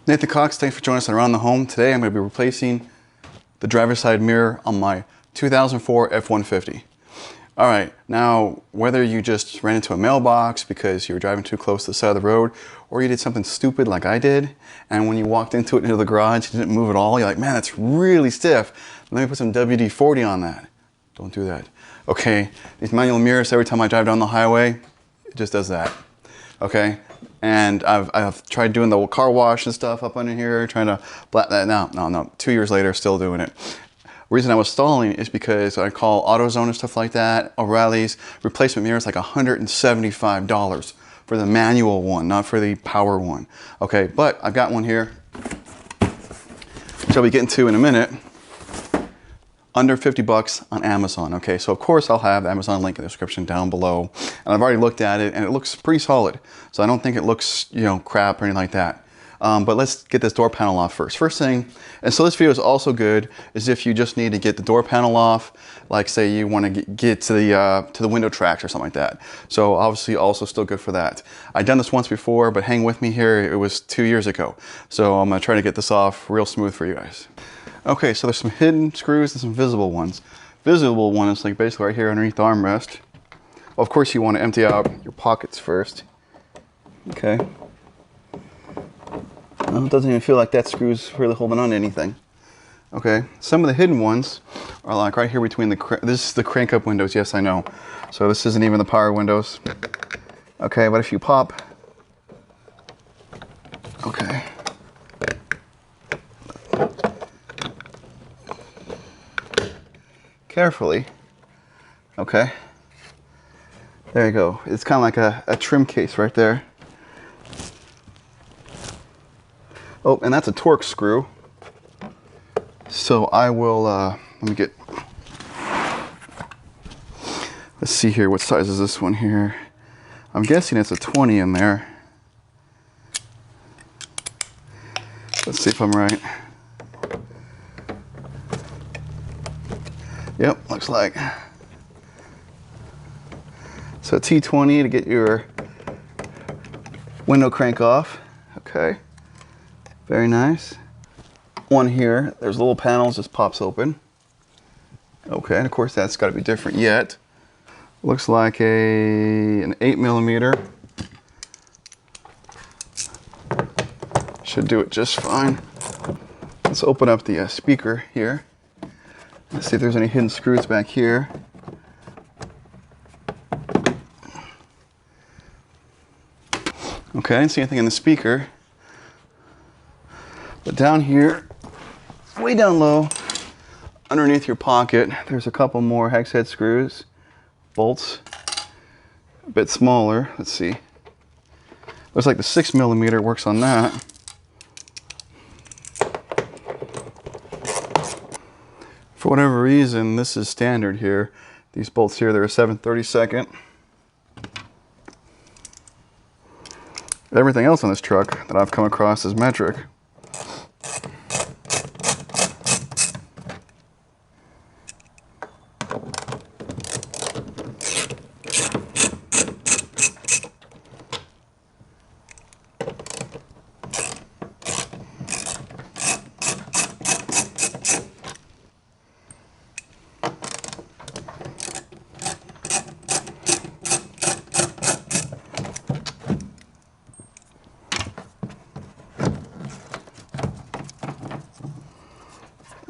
Nathan Cox, thanks for joining us on Around the Home. Today I'm going to be replacing the driver's side mirror on my 2004 F150. All right, now whether you just ran into a mailbox because you were driving too close to the side of the road, or you did something stupid like I did, and when you walked into the garage, you didn't move at all, you're like, man, that's really stiff. Let me put some WD-40 on that. Don't do that. Okay, these manual mirrors, every time I drive down the highway, it just does that. Okay, and I've tried doing the car wash and stuff up under here, trying to black that. No. 2 years later, still doing it. The reason I was stalling is because I call AutoZone and stuff like that, O'Reilly's, replacement mirror is like $175 for the manual one, not for the power one. Okay, but I've got one here, which I'll be getting to in a minute, under 50 bucks on Amazon. Okay, so of course I'll have the Amazon link in the description down below, and I've already looked at it and it looks pretty solid. So I don't think it looks, crap or anything like that. But let's get this door panel off first. First thing, and so this video is also good, is if you just need to get the door panel off, like say you want to get to the window tracks or something like that. So obviously also still good for that. I've done this once before, but hang with me here, it was 2 years ago. So I'm gonna try to get this off real smooth for you guys. Okay, so there's some hidden screws and some visible ones. Visible one is like basically right here underneath the armrest. Well, of course you want to empty out your pockets first. Okay. Well, it doesn't even feel like that screw's really holding on to anything. Okay, some of the hidden ones are like right here between this is the crank up windows, yes I know. So this isn't even the power windows. Okay, but if you pop, okay. Carefully, okay. There you go. It's kind of like a trim case right there. Oh, and that's a Torx screw. So I will, let me get, let's see here, what size is this one here? I'm guessing it's a 20 in there. Let's see if I'm right. Yep, looks like. So T20 to get your window crank off. Okay. Very nice. One here, there's little panels, just pops open. Okay, and of course that's got to be different yet. Looks like an 8mm. Should do it just fine. Let's open up the speaker here. Let's see if there's any hidden screws back here. Okay, I didn't see anything in the speaker. But down here, way down low, underneath your pocket, there's a couple more hex head screws, bolts, a bit smaller. Let's see. Looks like the 6mm works on that. For whatever reason, this is standard here. These bolts here, they're a 7/32. Everything else on this truck that I've come across is metric.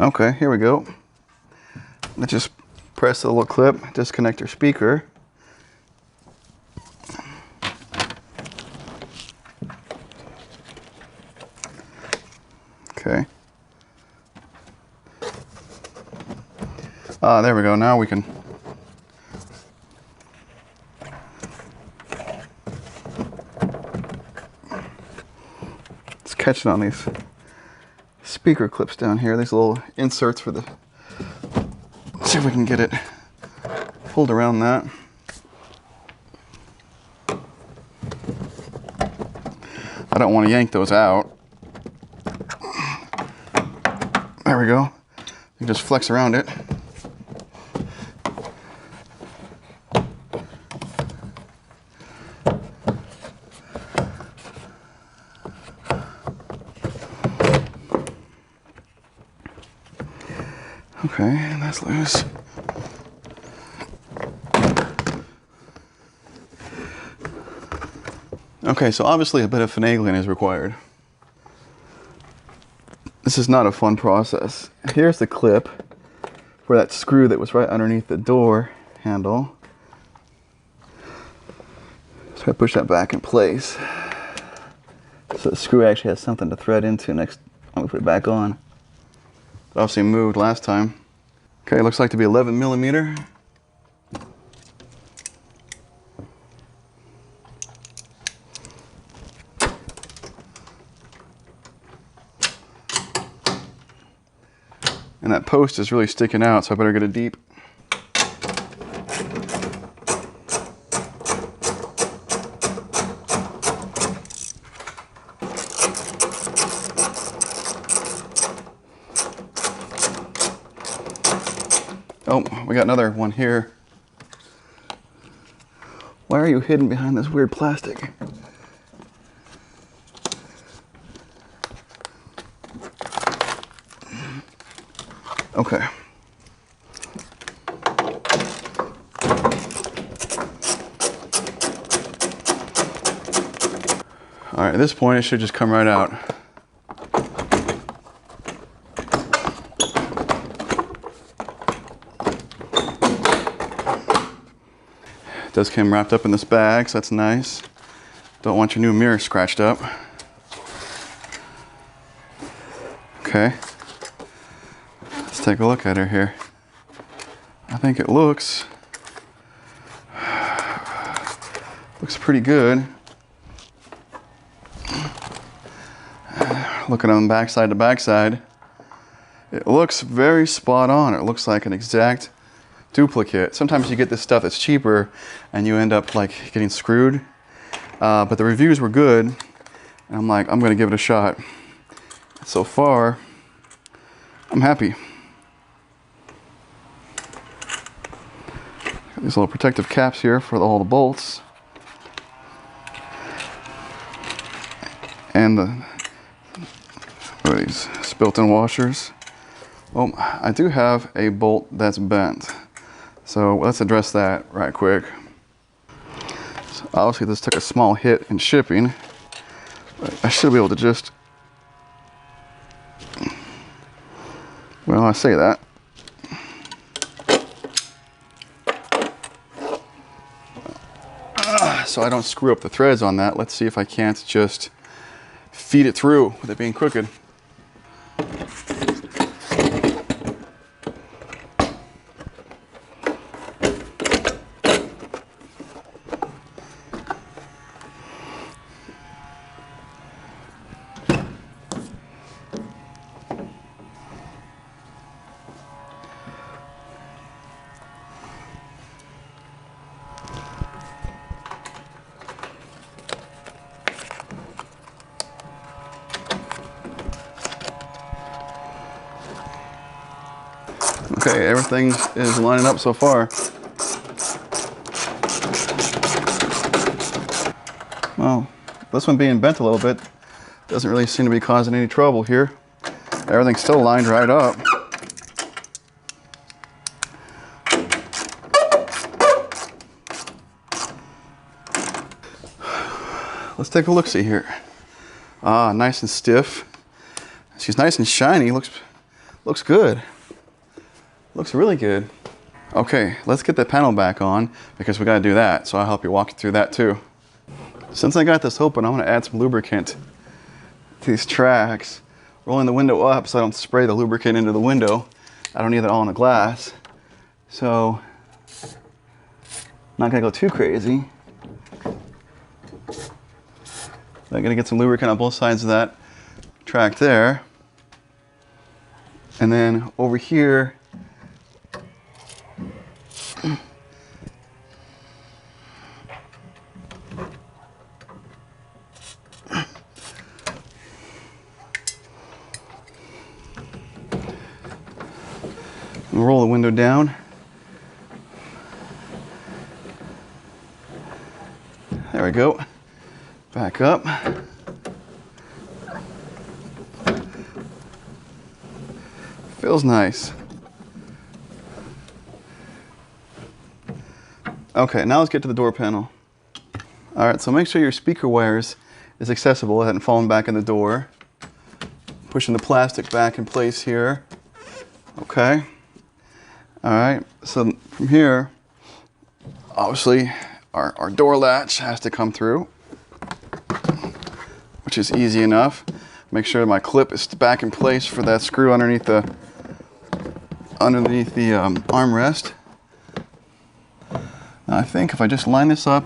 Okay, here we go. Let's just press the little clip, disconnect your speaker. Okay. There we go. Now we can. It's catching on these speaker clips down here, these little inserts for the, let's see if we can get it pulled around that. I don't want to yank those out. There we go. You can just flex around it. Okay, and that's loose. Okay, so obviously a bit of finagling is required. This is not a fun process. Here's the clip for that screw that was right underneath the door handle. So I push that back in place. So the screw actually has something to thread into next time we put it back on. It obviously moved last time. Okay, looks like to be 11 millimeter. And that post is really sticking out, so I better get it deep. Oh, we got another one here. Why are you hidden behind this weird plastic? Okay. All right, at this point, it should just come right out. It does come wrapped up in this bag, so that's nice. Don't want your new mirror scratched up. Okay. Let's take a look at her here. I think it looks pretty good. Looking on backside to backside, it looks very spot on. It looks like an exact duplicate. Sometimes you get this stuff that's cheaper and you end up like getting screwed. But the reviews were good, and I'm like, I'm gonna give it a shot. So far, I'm happy. Got these little protective caps here for all the bolts. And these built-in washers. Well, I do have a bolt that's bent. So let's address that right quick. So obviously this took a small hit in shipping, but I should be able to just, well, I say that. So I don't screw up the threads on that. Let's see if I can't just feed it through with it being crooked. Okay, everything is lining up so far. Well, this one being bent a little bit doesn't really seem to be causing any trouble here. Everything's still lined right up. Let's take a look-see here. Ah, nice and stiff. She's nice and shiny. Looks good. Looks really good. Okay, let's get the panel back on because we gotta do that. So I'll help you walk you through that too. Since I got this open, I'm gonna add some lubricant to these tracks. Rolling the window up so I don't spray the lubricant into the window. I don't need that all on the glass. So, not gonna go too crazy. I'm gonna get some lubricant on both sides of that track there. And then over here, roll the window down. There we go. Back up. Feels nice. Okay, now let's get to the door panel. All right, so make sure your speaker wires is accessible. It hadn't fallen back in the door. Pushing the plastic back in place here. Okay. All right, so from here, obviously our door latch has to come through, which is easy enough. Make sure my clip is back in place for that screw underneath the armrest. Now I think if I just line this up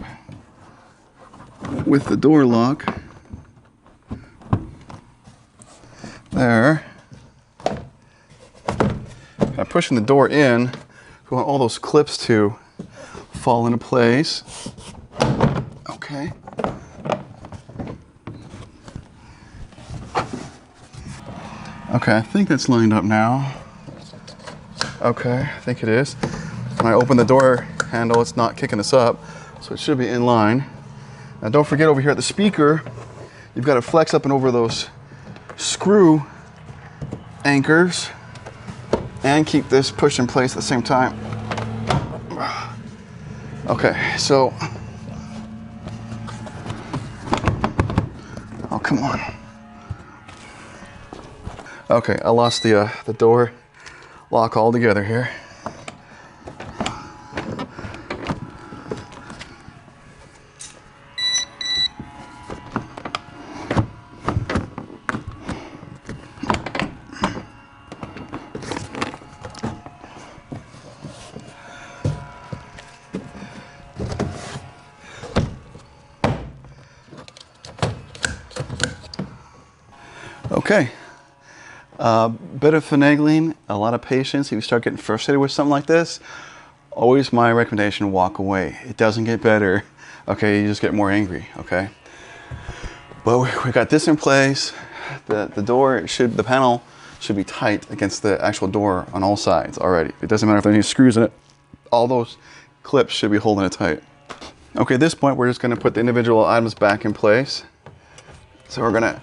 with the door lock, there, by pushing the door in, we want all those clips to fall into place. Okay. Okay, I think that's lined up now. Okay, I think it is. When I open the door handle, it's not kicking this up, so it should be in line. Now don't forget over here at the speaker, you've got to flex up and over those screw anchors and keep this pushed in place at the same time. Okay, so, oh, come on. Okay, I lost the door lock altogether here. Okay, bit of finagling, a lot of patience. If you start getting frustrated with something like this, always my recommendation, walk away. It doesn't get better, okay? You just get more angry, okay? But we got this in place. The panel should be tight against the actual door on all sides already. It doesn't matter if there's any screws in it. All those clips should be holding it tight. Okay, at this point, we're just gonna put the individual items back in place. So we're gonna,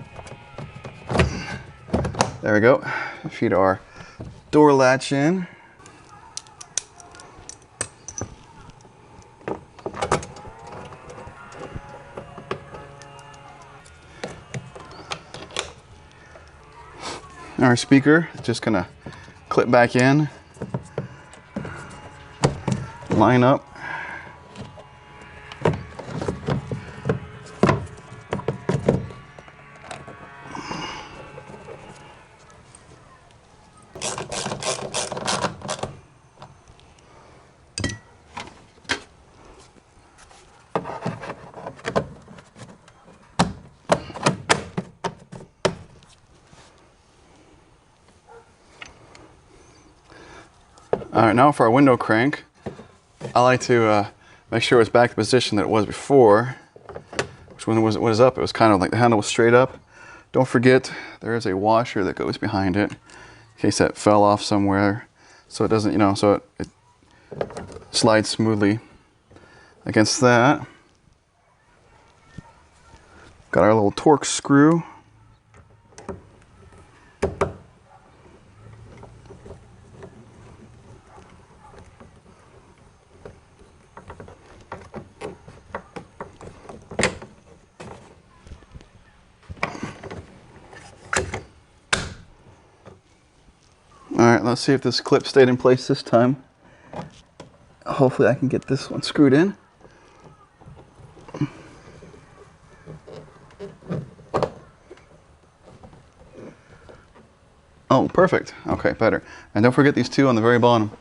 there we go, feed our door latch in. Our speaker is just gonna clip back in, line up. All right, now for our window crank, I like to make sure it's back to the position that it was before, which when it was up, it was kind of like the handle was straight up. Don't forget, there is a washer that goes behind it in case that fell off somewhere, so it doesn't, so it slides smoothly against that. Got our little Torx screw. All right, let's see if this clip stayed in place this time. Hopefully I can get this one screwed in. Oh, perfect. Okay, better. And don't forget these two on the very bottom.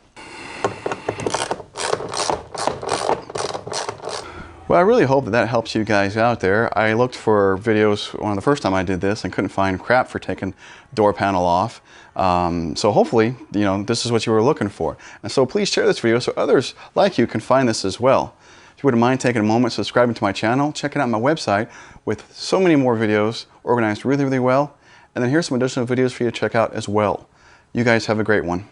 Well, I really hope that helps you guys out there. I looked for videos the first time I did this and couldn't find crap for taking door panel off. So hopefully, this is what you were looking for. And so please share this video so others like you can find this as well. If you wouldn't mind taking a moment subscribing to my channel, checking out my website with so many more videos organized really, really well. And then here's some additional videos for you to check out as well. You guys have a great one.